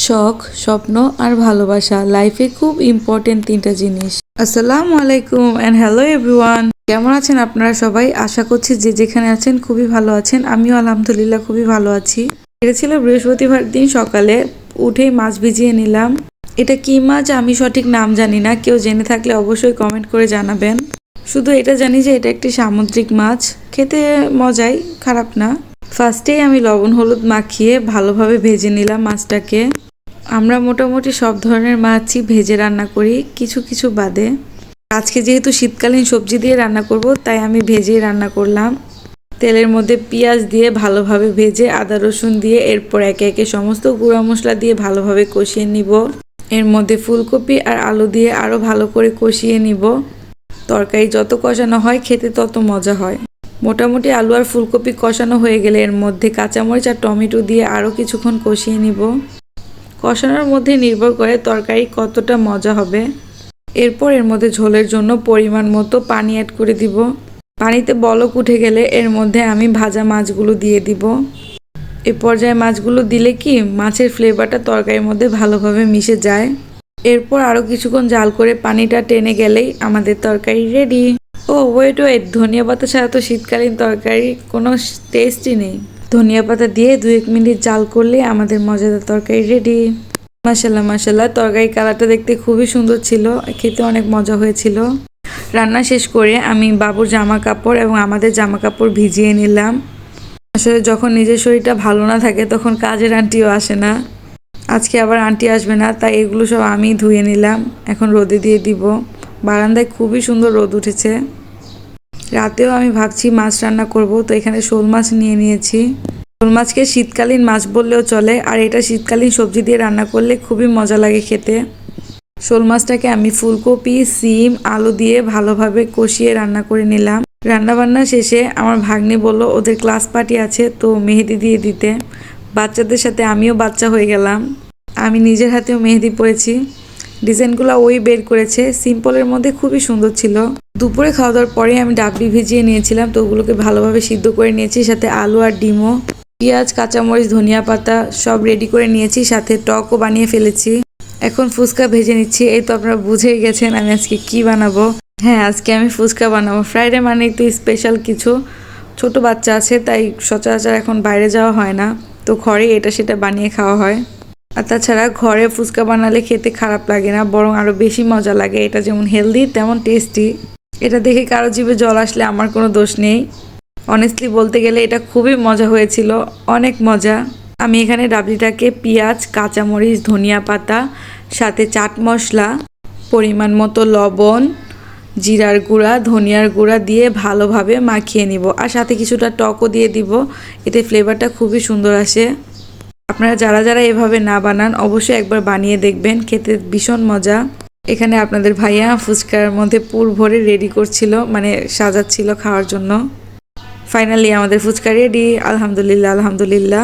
শখ, স্বপ্ন আর ভালোবাসা লাইফে খুব ইম্পর্টেন্ট তিনটা জিনিস। আসসালামু আলাইকুম এন্ড হ্যালো এভরিওয়ান। কেমন আছেন আপনারা সবাই? আশা করছি যে যেখানে আছেন খুবই ভালো আছেন। আমিও আলহামদুলিল্লাহ খুবই ভালো আছি। এটা ছিল বৃহস্পতিবার দিন সকালে উঠেই মাছ ভিজিয়ে নিলাম। এটা কি মাছ আমি সঠিক নাম জানি না, কেউ জেনে থাকলে অবশ্যই কমেন্ট করে জানাবেন। শুধু এটা জানি যে এটা একটি সামুদ্রিক মাছ, খেতে মজাই, খারাপ না। ফার্স্টেই আমি লবণ হলুদ মাখিয়ে ভালোভাবে ভেজে নিলাম মাছটাকে। আমরা মোটামুটি সব ধরনের মাছই ভেজে রান্না করি, কিছু কিছু বাদে। আজকে যেহেতু শীতকালীন সবজি দিয়ে রান্না করব, তাই আমি ভেজেই রান্না করলাম। তেলের মধ্যে পেঁয়াজ দিয়ে ভালোভাবে ভেজে আদা রসুন দিয়ে এরপর একে একে সমস্ত গুঁড়া মশলা দিয়ে ভালোভাবে কষিয়ে নিব। এর মধ্যে ফুলকপি আর আলু দিয়ে আরও ভালো করে কষিয়ে নিব। তরকারি যত কষানো হয় খেতে তত মজা হয়। মোটামুটি আলু আর ফুলকপি কষানো হয়ে গেলে এর মধ্যে কাঁচামরিচ আর টমেটো দিয়ে আরও কিছুক্ষণ কষিয়ে নিব। কষানোর মধ্যে নির্ভর করে তরকারি কতটা মজা হবে। এরপর এর মধ্যে ঝোলের জন্য পরিমাণ মতো পানি অ্যাড করে দিব। পানিতে বলক উঠে গেলে এর মধ্যে আমি ভাজা মাছগুলো দিয়ে দিব। এই পর্যায়ে মাছগুলো দিলে কি মাছের ফ্লেভারটা তরকারির মধ্যে ভালোভাবে মিশে যায়। এরপর আরও কিছুক্ষণ জাল করে পানিটা টেনে গেলেই আমাদের তরকারি রেডি। ও ওয়েট, ধনিয়া পাতা ছাড়া তো শীতকালীন তরকারি কোনো টেস্টই নেই। ধনিয়া পাতা দিয়ে 2-1 মিনিট জাল করলে আমাদের মজাদার তরকারি রেডি। মাশাল্লাহ মাশাল্লাহ, তরকারি কালারটা দেখতে খুবই সুন্দর ছিল, খেতে অনেক মজা হয়েছিল। রান্না শেষ করে আমি বাবুর জামা কাপড় এবং আমাদের জামা কাপড় ভিজিয়ে নিলাম। আসলে যখন নিজের শরীরটা ভালো না থাকে তখন কাজের আন্টিও আসে না। আজকে আবার আন্টি আসবে না, তাই এগুলো সব আমি ধুয়ে নিলাম, এখন রোদে দিয়ে দিব। বারান্দায় খুবই সুন্দর রোদ উঠেছে। রাতেও আমি ভাবছি মাছ রান্না করব, তো এখানে শোল মাছ নিয়ে নিয়েছি। শোল মাছকে শীতকালীন মাছ বললেও চলে, আর এটা শীতকালীন সবজি দিয়ে রান্না করলে খুবই মজা লাগে খেতে। শোল মাছটাকে আমি ফুলকপি, সিম, আলু দিয়ে ভালোভাবে কষিয়ে রান্না করে নিলাম। রান্নাবান্না শেষে আমার ভাগ্নি বলল ওদের ক্লাস পার্টি আছে, তো মেহেদি দিয়ে দিতে। বাচ্চাদের সাথে আমিও বাচ্চা হয়ে গেলাম। আমি নিজের হাতেও মেহেদি পরেছি। ডিজাইনগুলো ওই বের করেছে, সিম্পলের মধ্যে খুবই সুন্দর ছিল। দুপুরে খাওয়া দাওয়ার পরে আমি ডাবলি ভিজিয়ে নিয়েছিলাম, তো ওগুলোকে ভালোভাবে সিদ্ধ করে নিয়েছি, সাথে আলু আর ডিমও। পেঁয়াজ, কাঁচামরিচ, ধনিয়া পাতা সব রেডি করে নিয়েছি, সাথে টকও বানিয়ে ফেলেছি। এখন ফুচকা ভেজে নিচ্ছি। এই তো আপনারা বুঝেই গেছেন আমি আজকে কি বানাবো। হ্যাঁ, আজকে আমি ফুচকা বানাবো। ফ্রাইডে মানে একটু স্পেশাল কিছু। ছোট বাচ্চা আছে, তাই সচরাচর এখন বাইরে যাওয়া হয় না, তো ঘরে এটা সেটা বানিয়ে খাওয়া হয়। আর তাছাড়া ঘরে ফুচকা বানালে খেতে খারাপ লাগে না, বরং আরও বেশি মজা লাগে। এটা যেমন হেলদি তেমন টেস্টি। এটা দেখে কারো জিভে জল আসলে আমার কোনো দোষ নেই। অনেস্টলি বলতে গেলে এটা খুবই মজা হয়েছিল, অনেক মজা। আমি এখানে ডাবলিটাকে পেঁয়াজ, কাঁচামরিচ, ধনিয়া পাতা, সাথে চাট মশলা, পরিমাণ মতো লবণ, জিরার গুঁড়া, ধনিয়ার গুঁড়া দিয়ে ভালোভাবে মাখিয়ে নিব। আর সাথে কিছুটা টকও দিয়ে দিব, এতে ফ্লেভারটা খুবই সুন্দর আসে। আপনারা যারা যারা এভাবে না বানান অবশ্যই একবার বানিয়ে দেখবেন, খেতে ভীষণ মজা। এখানে আপনাদের ভাইয়া ফুচকার মধ্যে পুর ভরে রেডি করছিল, মানে সাজাচ্ছিল খাওয়ার জন্য। ফাইনালি আমাদের ফুচকা রেডি, আলহামদুলিল্লাহ আলহামদুলিল্লাহ।